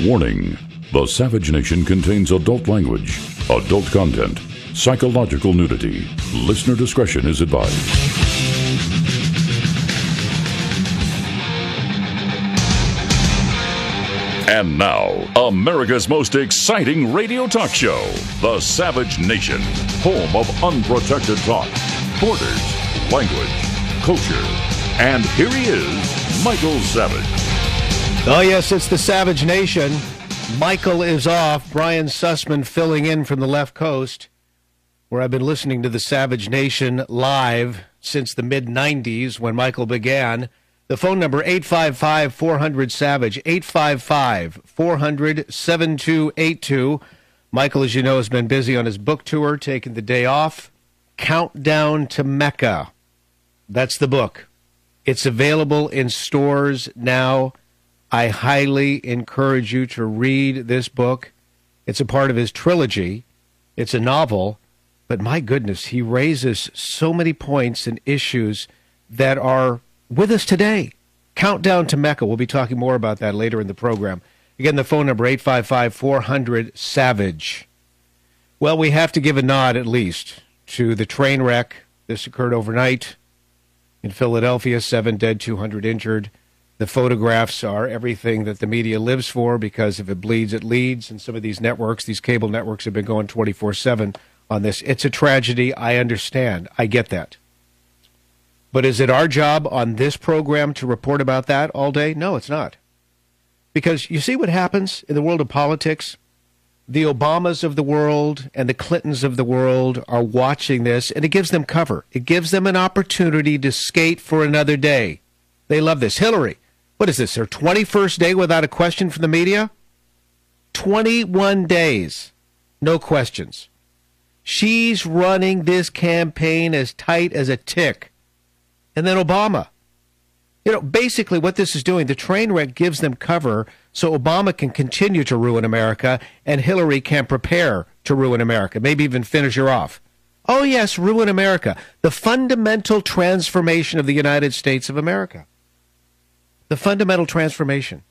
Warning: the Savage Nation contains adult language, adult content, psychological nudity. Listener discretion is advised. And now, America's most exciting radio talk show, The Savage Nation, home of unprotected talk, borders, language, culture. And here he is, Michael Savage. Oh, yes, it's the Savage Nation. Michael is off. Brian Sussman filling in from the left coast, where I've been listening to the Savage Nation live since the mid-'90s when Michael began. The phone number, 855-400-SAVAGE, 855-400-7282. Michael, as you know, has been busy on his book tour, taking the day off. Countdown to Mecca. That's the book. It's available in stores now. I highly encourage you to read this book. It's a part of his trilogy. It's a novel. But my goodness, he raises so many points and issues that are with us today. Countdown to Mecca. We'll be talking more about that later in the program. Again, the phone number, 855-400-SAVAGE. Well, we have to give a nod, at least, to the train wreck. This occurred overnight in Philadelphia, 7 dead, 200 injured. The photographs are everything that the media lives for, because if it bleeds, it leads. And some of these networks, these cable networks, have been going 24/7 on this. It's a tragedy. I understand. I get that. But is it our job on this program to report about that all day? No, it's not. Because you see what happens in the world of politics? The Obamas of the world and the Clintons of the world are watching this, and it gives them cover. It gives them an opportunity to skate for another day. They love this. Hillary, what is this, her 21st day without a question from the media? 21 days, no questions. She's running this campaign as tight as a tick. And then Obama. You know, basically what this is doing, the train wreck gives them cover so Obama can continue to ruin America and Hillary can prepare to ruin America, maybe even finish her off. Oh, yes, ruin America. The fundamental transformation of the United States of America. The fundamental transformation.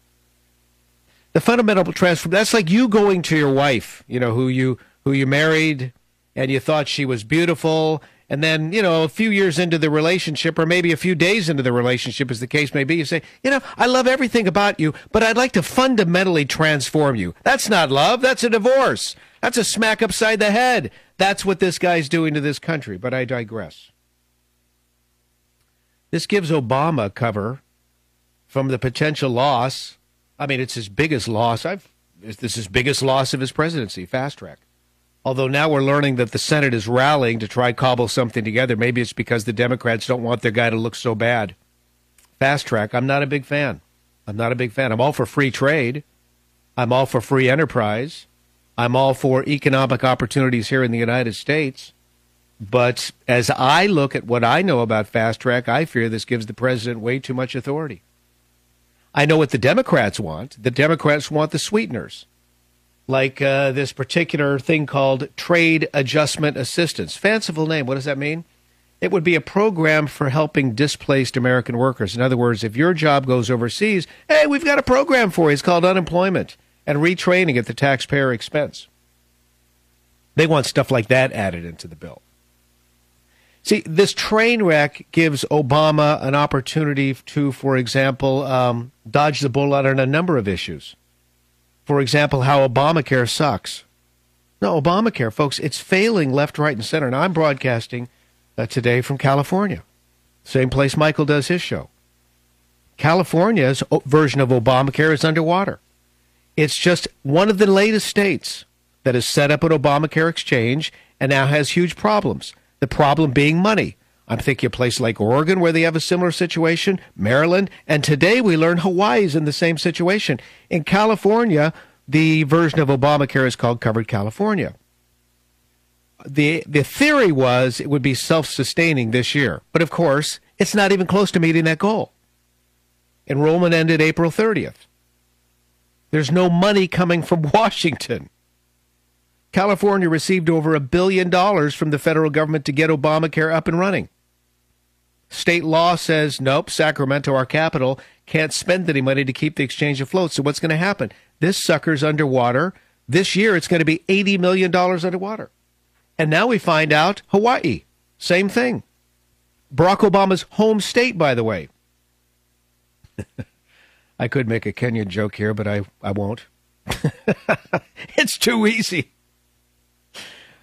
The fundamental transformation. That's like you going to your wife, you know, who you married, and you thought she was beautiful. And then, you know, a few years into the relationship, or maybe a few days into the relationship, as the case may be, you say, you know, I love everything about you, but I'd like to fundamentally transform you. That's not love. That's a divorce. That's a smack upside the head. That's what this guy's doing to this country. But I digress. This gives Obama cover from the potential loss. I mean, it's his biggest loss. This is his biggest loss of his presidency, fast track. Although now we're learning that the Senate is rallying to try cobble something together. Maybe it's because the Democrats don't want their guy to look so bad. Fast track, I'm not a big fan. I'm all for free trade. I'm all for free enterprise. I'm all for economic opportunities here in the United States. But as I look at what I know about fast track, I fear this gives the president way too much authority. I know what the Democrats want. The Democrats want the sweeteners. Like this particular thing called Trade Adjustment Assistance. Fanciful name. What does that mean? It would be a program for helping displaced American workers. In other words, if your job goes overseas, hey, we've got a program for you. It's called unemployment and retraining at the taxpayer expense. They want stuff like that added into the bill. See, this train wreck gives Obama an opportunity to, for example, dodge the bullet on a number of issues. For example, how Obamacare sucks. No, Obamacare, folks, it's failing left, right, and center. Now, I'm broadcasting today from California, same place Michael does his show. California's version of Obamacare is underwater. It's just one of the latest states that has set up an Obamacare exchange and now has huge problems. The problem being money. I'm thinking a place like Oregon where they have a similar situation, Maryland, and today we learn Hawaii's in the same situation. In California, the version of Obamacare is called Covered California. The theory was it would be self-sustaining this year, but of course, it's not even close to meeting that goal. Enrollment ended April 30th. There's no money coming from Washington. California received over $1 billion from the federal government to get Obamacare up and running. State law says, nope, Sacramento, our capital, can't spend any money to keep the exchange afloat. So what's going to happen? This sucker's underwater. This year, it's going to be $80 million underwater. And now we find out Hawaii, same thing. Barack Obama's home state, by the way. I could make a Kenyan joke here, but I won't. It's too easy.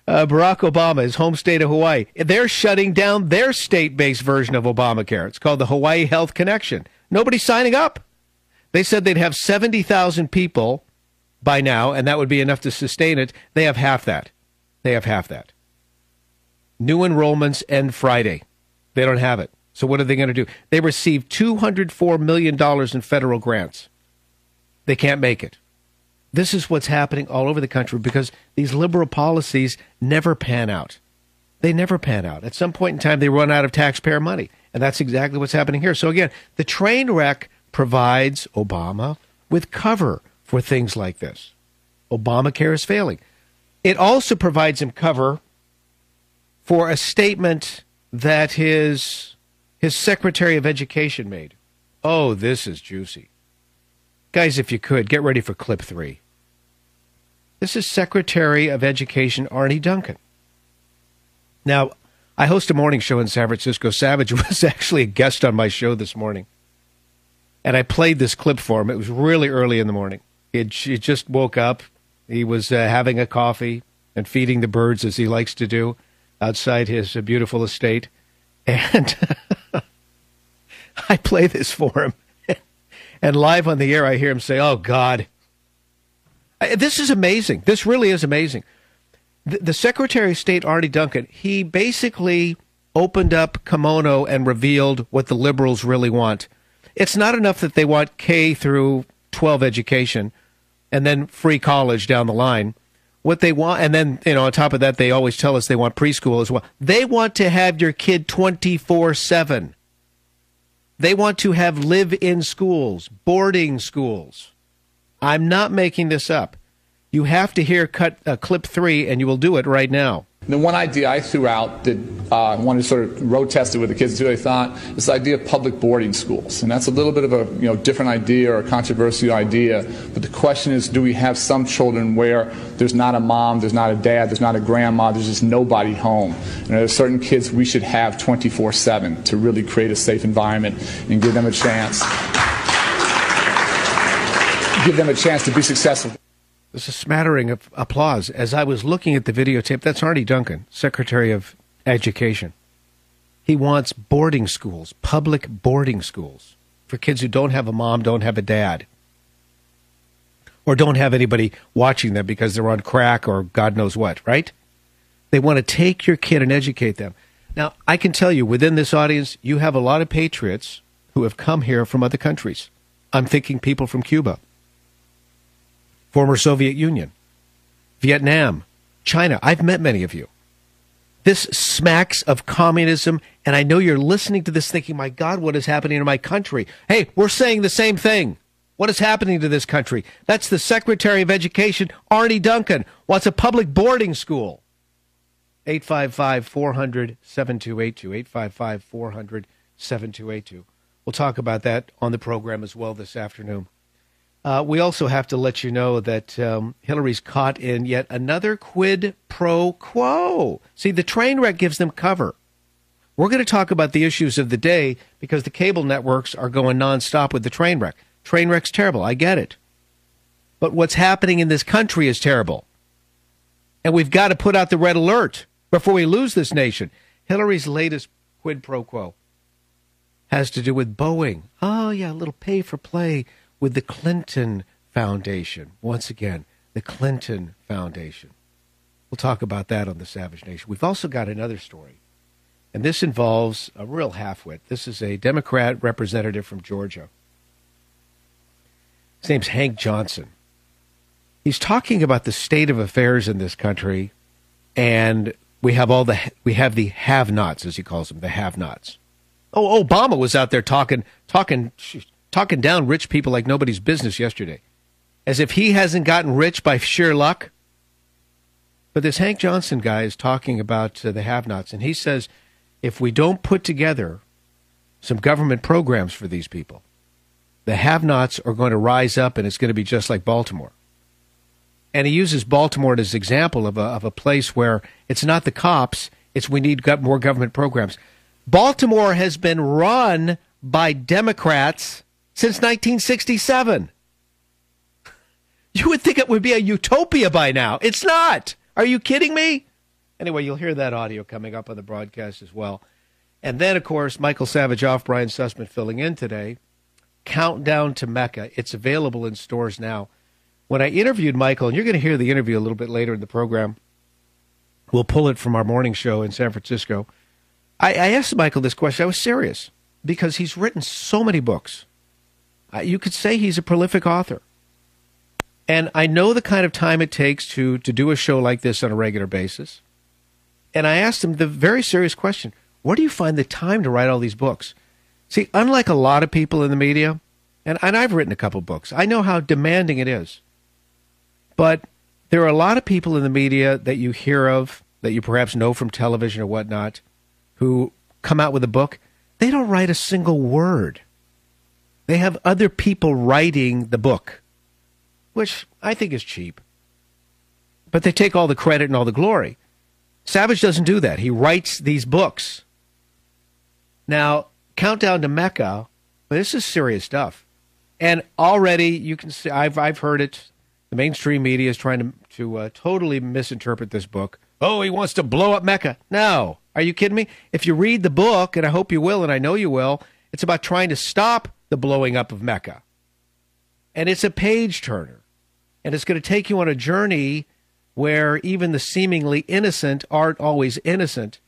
Barack Obama, his home state of Hawaii, they're shutting down their state-based version of Obamacare. It's called the Hawaii Health Connection. Nobody's signing up. They said they'd have 70,000 people by now, and that would be enough to sustain it. They have half that. New enrollments end Friday. They don't have it. So what are they going to do? They received $204 million in federal grants. They can't make it. This is what's happening all over the country because these liberal policies never pan out. They never pan out. At some point in time, they run out of taxpayer money. And that's exactly what's happening here. So again, the train wreck provides Obama with cover for things like this. Obamacare is failing. It also provides him cover for a statement that his Secretary of Education made. Oh, this is juicy. Guys, if you could, get ready for clip 3. This is Secretary of Education Arne Duncan. Now, I host a morning show in San Francisco. Savage was actually a guest on my show this morning. And I played this clip for him. It was really early in the morning. He just woke up. He was having a coffee and feeding the birds, as he likes to do, outside his beautiful estate. And I play this for him. And live on the air, I hear him say, oh, God. This is amazing. This really is amazing. The Secretary of State, Arne Duncan, he basically opened up kimono and revealed what the liberals really want. It's not enough that they want K through 12 education and then free college down the line. What they want, and then, on top of that, they always tell us they want preschool as well. They want to have your kid 24/7. They want to have live-in schools, boarding schools. I'm not making this up. You have to hear clip 3, and you will do it right now. The one idea I threw out that I wanted to sort of road test it with the kids too, I thought, is the idea of public boarding schools. And that's a little bit of a different idea or a controversial idea. But the question is, do we have some children where there's not a mom, there's not a dad, there's not a grandma, there's just nobody home? And there are certain kids we should have 24/7 to really create a safe environment and give them a chance. Give them a chance to be successful. There's a smattering of applause. As I was looking at the videotape, that's Arne Duncan, Secretary of Education. He wants boarding schools, public boarding schools, for kids who don't have a mom, don't have a dad, or don't have anybody watching them because they're on crack or God knows what, right? They want to take your kid and educate them. Now, I can tell you, within this audience, you have a lot of patriots who have come here from other countries. I'm thinking people from Cuba, former Soviet Union, Vietnam, China. I've met many of you. This smacks of communism, and I know you're listening to this thinking, my God, what is happening to my country? Hey, we're saying the same thing. What is happening to this country? That's the Secretary of Education, Arne Duncan, wants a public boarding school. 855-400-7282, 855-400-7282. We'll talk about that on the program as well this afternoon. We also have to let you know that Hillary's caught in yet another quid pro quo. See, the train wreck gives them cover. We're going to talk about the issues of the day because the cable networks are going nonstop with the train wreck. Train wreck's terrible. I get it. But what's happening in this country is terrible. And we've got to put out the red alert before we lose this nation. Hillary's latest quid pro quo has to do with Boeing. Oh, yeah, a little pay for play with the Clinton Foundation. Once again, the Clinton Foundation. We'll talk about that on the Savage Nation. We've also got another story, and this involves a real halfwit. This is a Democrat representative from Georgia. His name's Hank Johnson. He's talking about the state of affairs in this country, and we have the have-nots, as he calls them, the have-nots. Oh, Obama was out there talking down rich people like nobody's business yesterday, as if he hasn't gotten rich by sheer luck. But this Hank Johnson guy is talking about the have-nots, and he says if we don't put together some government programs for these people, The have-nots are going to rise up, and it's going to be just like Baltimore. And he uses Baltimore as an example of a place where it's not the cops, it's we need more government programs. Baltimore has been run by Democrats since 1967. You would think it would be a utopia by now. It's not. Are you kidding me? Anyway, you'll hear that audio coming up on the broadcast as well. And then, of course, Michael Savage off, Brian Sussman filling in today. Countdown to Mecca. It's available in stores now. When I interviewed Michael, and you're going to hear the interview a little bit later in the program, we'll pull it from our morning show in San Francisco. I asked Michael this question. I was serious because he's written so many books. You could say he's a prolific author. And I know the kind of time it takes to do a show like this on a regular basis. And I asked him the very serious question, where do you find the time to write all these books? See, unlike a lot of people in the media, and I've written a couple books, I know how demanding it is. But there are a lot of people in the media that you hear of, that you perhaps know from television or whatnot, who come out with a book. They don't write a single word. They have other people writing the book, which I think is cheap. But they take all the credit and all the glory. Savage doesn't do that. He writes these books. Now, Countdown to Mecca, this is serious stuff. And already you can see, I've heard it. The mainstream media is trying to totally misinterpret this book. Oh, he wants to blow up Mecca. No. Are you kidding me? If you read the book, and I hope you will, and I know you will, it's about trying to stop the blowing up of Mecca. And it's a page-turner. And it's going to take you on a journey where even the seemingly innocent aren't always innocent,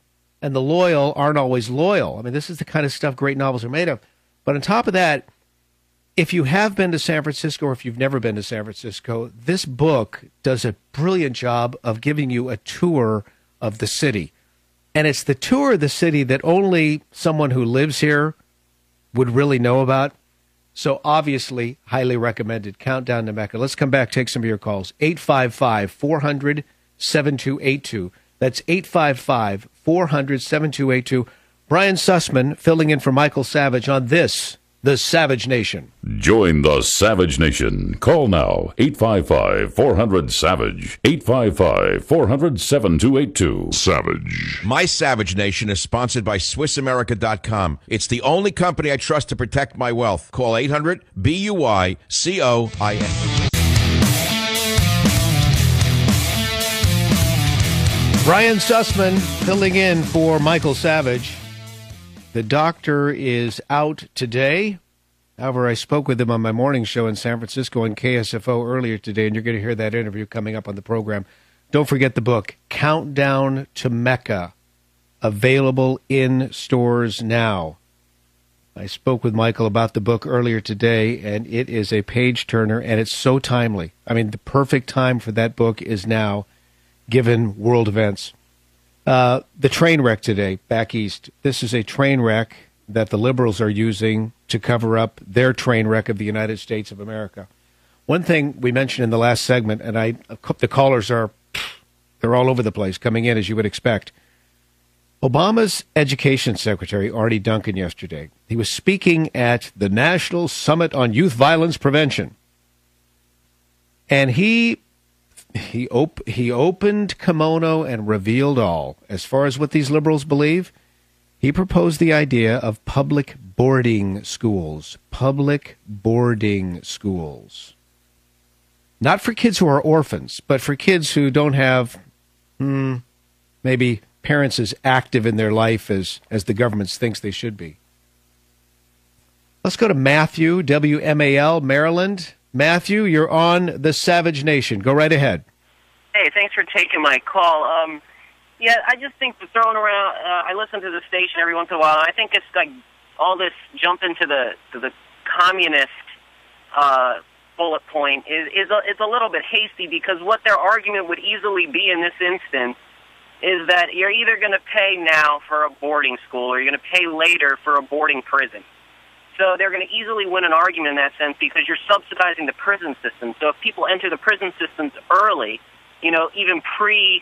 and the loyal aren't always loyal. I mean, this is the kind of stuff great novels are made of. But on top of that, if you have been to San Francisco or if you've never been to San Francisco, this book does a brilliant job of giving you a tour of the city. And it's the tour of the city that only someone who lives here would really know about. So obviously, highly recommended. Countdown to Mecca. Let's come back, take some of your calls. 855-400-7282. That's 855-400-7282. Brian Sussman filling in for Michael Savage on this, The Savage Nation. Join the Savage Nation. Call now, 855-400-SAVAGE, 855-400-7282. Savage. My Savage Nation is sponsored by SwissAmerica.com. It's the only company I trust to protect my wealth. Call 800-BUI-COIN. Brian Sussman filling in for Michael Savage. The doctor is out today. However, I spoke with him on my morning show in San Francisco on KSFO earlier today, and you're going to hear that interview coming up on the program. Don't forget the book, Countdown to Mecca, available in stores now. I spoke with Michael about the book earlier today, and it is a page-turner, and it's so timely. I mean, the perfect time for that book is now, given world events. The train wreck today, back east. This is a train wreck that the liberals are using to cover up their train wreck of the United States of America. One thing we mentioned in the last segment, and the callers they're all over the place coming in, as you would expect. Obama's education secretary, Artie Duncan, yesterday, he was speaking at the National Summit on Youth Violence Prevention. And he opened kimono and revealed all. As far as what these liberals believe, he proposed the idea of public boarding schools. Public boarding schools. Not for kids who are orphans, but for kids who don't have, maybe parents as active in their life as the government thinks they should be. Let's go to Matthew, WMAL, Maryland. Matthew, you're on the Savage Nation. Go right ahead. Hey, thanks for taking my call. I just think the throwing around, I listen to the station every once in a while, and I think it's like all this jump into the communist bullet point is a little bit hasty, because what their argument would easily be in this instance is that you're either going to pay now for a boarding school or you're going to pay later for a boarding prison. So they're going to easily win an argument in that sense because you're subsidizing the prison system. So if people enter the prison systems early, even pre